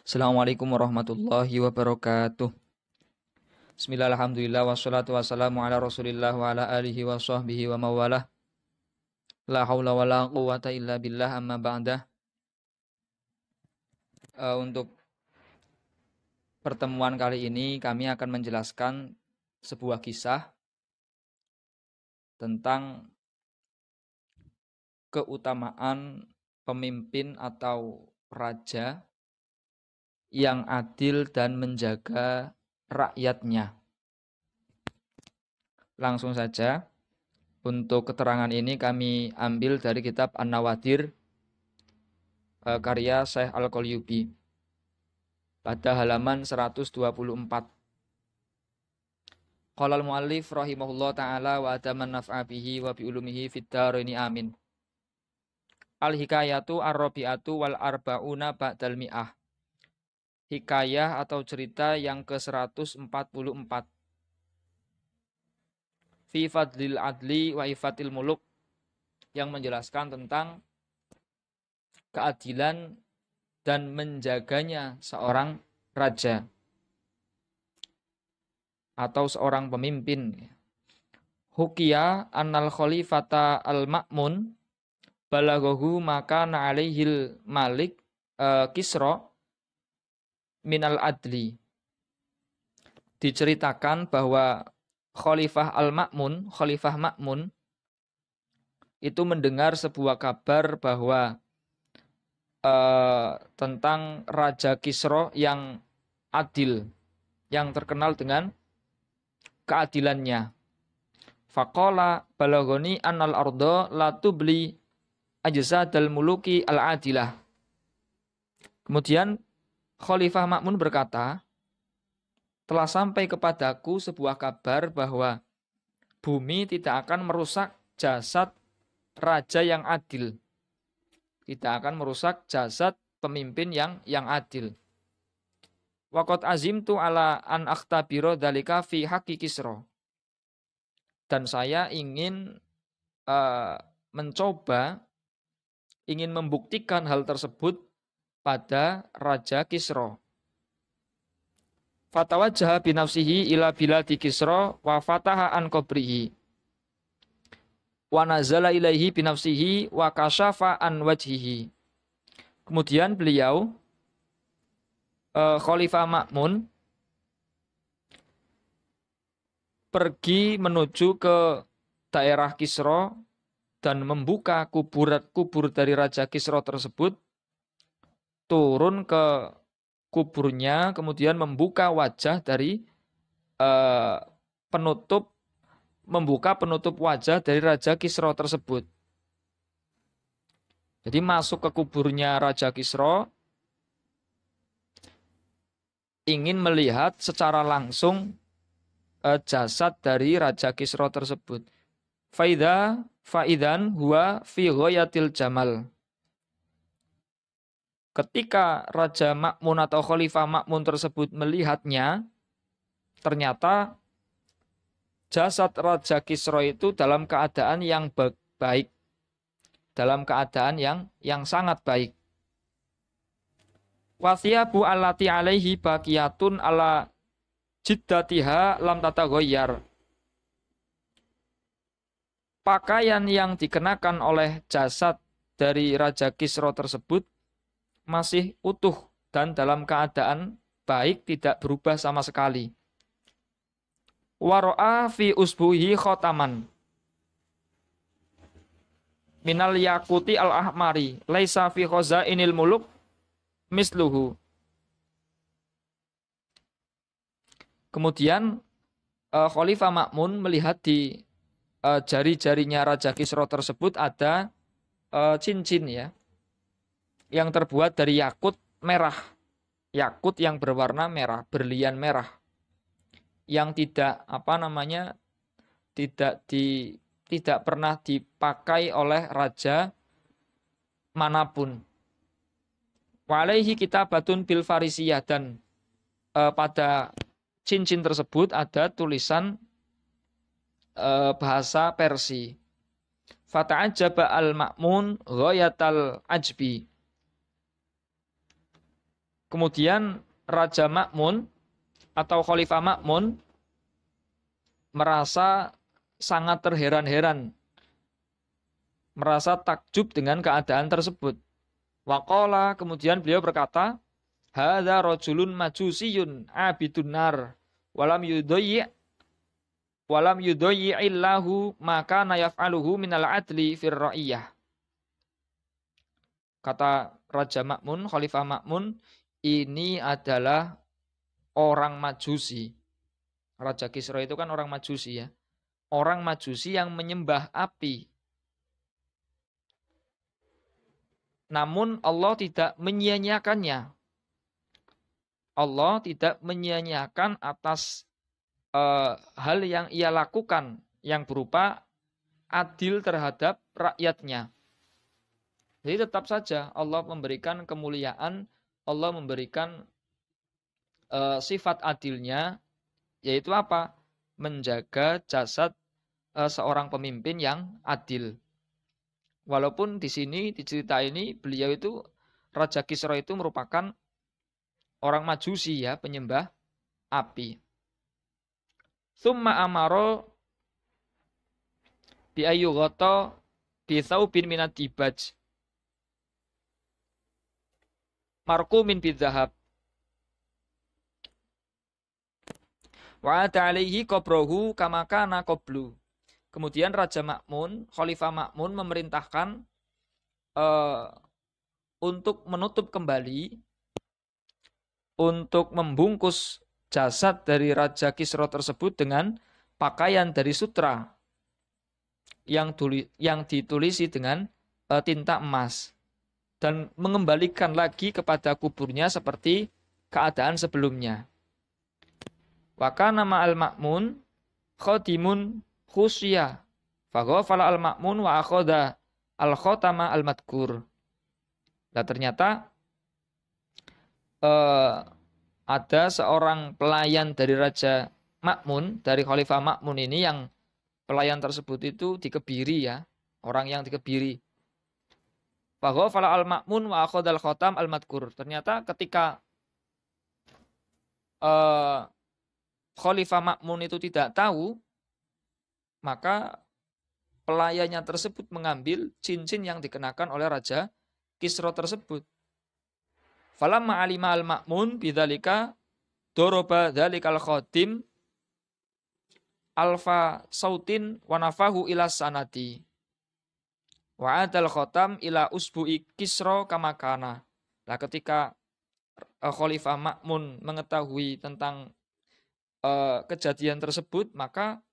Assalamualaikum warahmatullahi wabarakatuh. Bismillahirrahmanirrahim. Wassalatu wassalamu ala rasulillah wa ala alihi wa sahbihi wa mawalah. La hawla wa la quwata illa billah amma ba'dah. Untuk pertemuan kali ini kami akan menjelaskan sebuah kisah tentang keutamaan pemimpin atau raja yang adil dan menjaga rakyatnya. Langsung saja, untuk keterangan ini kami ambil dari kitab An-Nawadir karya Syekh Al-Qalyubi pada halaman 124. Qala al-muallif rahimahullah ta'ala wa adaman naf'a bihi wa bi ulumihi fid dharaini amin. Al-hikayatu ar-rabi'atu wal arba'una ba'dal mi'ah. Hikayah atau cerita yang ke-144. Fi fadlil adli wa ifatil muluk, yang menjelaskan tentang keadilan dan menjaganya seorang raja atau seorang pemimpin. Hukiya annal khalifata al-ma'mun balaghahu maka alaihil malik Kisra minal adli. Diceritakan bahwa Khalifah Ma'mun itu mendengar sebuah kabar bahwa tentang Raja Kisra yang adil, yang terkenal dengan keadilannya. Faqala balagoni annal ardo la tubli ajzadal muluki al-adilah. Kemudian Khalifah Ma'mun berkata, telah sampai kepadaku sebuah kabar bahwa bumi tidak akan merusak jasad raja yang adil. Tidak akan merusak jasad pemimpin yang adil. Waqad azimtu ala an akhtabiro dzalika fi haqqi Kisra. Dan saya ingin ingin membuktikan hal tersebut pada Raja Kisra. Fatawajjaha binafsihi ila biladi Kisra wa fataha an qabrihi. Wa nazala ilaihi binafsihi wa kashafa an wajhihi. Kemudian beliau Khalifah Ma'mun pergi menuju ke daerah Kisra dan membuka kubur dari Raja Kisra tersebut, turun ke kuburnya, kemudian membuka wajah dari penutup wajah dari Raja Kisra tersebut. Jadi masuk ke kuburnya Raja Kisra, ingin melihat secara langsung jasad dari Raja Kisra tersebut. Faidan huwa fi ghayatil jamal. Ketika Raja Ma'mun atau Khalifah Ma'mun tersebut melihatnya, ternyata jasad Raja Kisra itu dalam keadaan yang baik, dalam keadaan yang sangat baik. Wathiyabu allati alaihi baqiyatun ala jiddatiha lam tataghayyar. Pakaian yang dikenakan oleh jasad dari Raja Kisra tersebut masih utuh dan dalam keadaan baik, tidak berubah sama sekali. Waro'a fi usbuhi khotaman minal yakuti al-ahmari laisa fi khazainil muluk misluhu. Kemudian Khalifah Ma'mun melihat di jari-jarinya Raja Kisra tersebut ada cincin ya, yang terbuat dari yakut merah, yakut yang berwarna merah, berlian merah, yang tidak tidak pernah dipakai oleh raja manapun. Walaihi kitabatun bil farisiyah, dan pada cincin tersebut ada tulisan bahasa Persia. Fata'ajjaba al-Ma'mun ghayatal ajbi. Kemudian Raja Ma'mun atau Khalifah Ma'mun merasa sangat terheran-heran, merasa takjub dengan keadaan tersebut. Waqala, kemudian beliau berkata, hadza rajulun majusiyun abidun nar walam yudayyi'illahu maka nayaf'aluhu minal adli fir ra'iyah. Kata Raja Ma'mun, Khalifah Ma'mun, ini adalah orang Majusi. Raja Kisra itu kan orang Majusi ya. Orang Majusi yang menyembah api. Namun Allah tidak menyia-nyiakannya. Allah tidak menyia-nyiakan atas hal yang ia lakukan yang berupa adil terhadap rakyatnya. Jadi tetap saja Allah memberikan kemuliaan, Allah memberikan sifat adilnya, yaitu apa? Menjaga jasad seorang pemimpin yang adil. Walaupun di sini, di cerita ini, beliau itu, Raja Kisra itu merupakan orang Majusi ya, penyembah api. Tsumma amaro bi ayyughata bi thawbin minad dibaj marqumin bidzahab wa ata alaihi qabrahu kama kana qablu. Kemudian Raja Ma'mun, Khalifah Ma'mun memerintahkan untuk menutup kembali, untuk membungkus jasad dari Raja Kisra tersebut dengan pakaian dari sutra yang ditulisi dengan tinta emas, dan mengembalikan lagi kepada kuburnya seperti keadaan sebelumnya. Wa kana ma'al Ma'mun khadimun khusya faghafala al-Ma'mun wa akhadha al-khatama al-madkur. Nah ternyata ada seorang pelayan dari Raja Ma'mun, dari Khalifah Ma'mun ini, yang pelayan tersebut itu dikebiri ya, orang yang dikebiri. Faghafala al-Ma'mun wa akhadha al-khatam al-madkur. Ternyata ketika Khalifah Ma'mun itu tidak tahu, maka pelayannya tersebut mengambil cincin yang dikenakan oleh Raja Kisra tersebut. Falamma alima al-Ma'mun bidzalika doroba dzalikal khadim alfa sautin wa nafahu ila sanati wa adal khatam ila usbu'i Kisra kama kana. Nah, ketika Khalifah Ma'mun mengetahui tentang kejadian tersebut, maka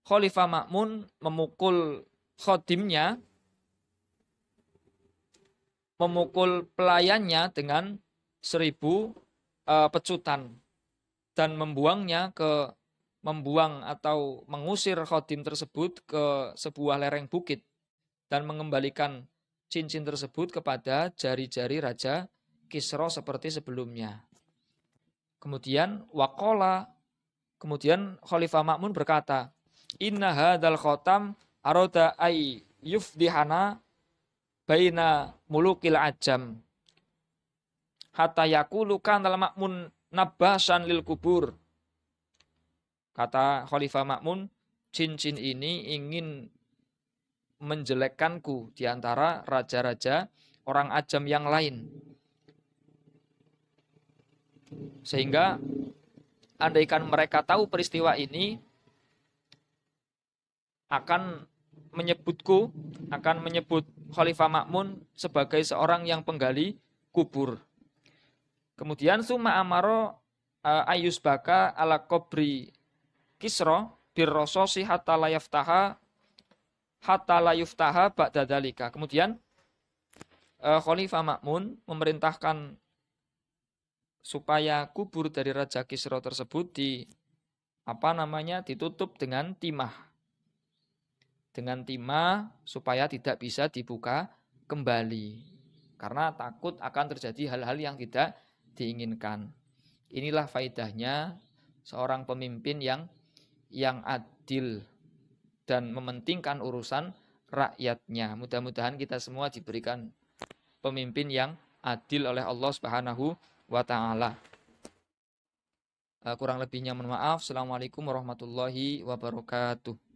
Khalifah Ma'mun memukul khadimnya, memukul pelayannya dengan 1000 pecutan, dan membuang atau mengusir khadim tersebut ke sebuah lereng bukit dan mengembalikan cincin tersebut kepada jari-jari Raja Kisra seperti sebelumnya. Kemudian kemudian Khalifah Ma'mun berkata, inna hadzal khatam arada ay yufdihana baina mulukil ajam hatta yaqulu kana Ma'mun nabasan lil kubur. Kata Khalifah Ma'mun, cincin ini ingin menjelekkanku di antara raja-raja orang ajam yang lain. Sehingga andaikan mereka tahu peristiwa ini, akan menyebut Khalifah Ma'mun sebagai seorang yang penggali kubur. Kemudian summa amaro ayus baka ala qabri Kisra birrososi hatta la yuftaha ba'da dzalika. Kemudian Khalifah Ma'mun memerintahkan supaya kubur dari Raja Kisra tersebut ditutup dengan timah. Dengan timah supaya tidak bisa dibuka kembali. Karena takut akan terjadi hal-hal yang tidak diinginkan. Inilah faedahnya seorang pemimpin yang adil dan mementingkan urusan rakyatnya. Mudah-mudahan kita semua diberikan pemimpin yang adil oleh Allah Subhanahu wa taala. Kurang lebihnya mohon maaf. Assalamualaikum warahmatullahi wabarakatuh.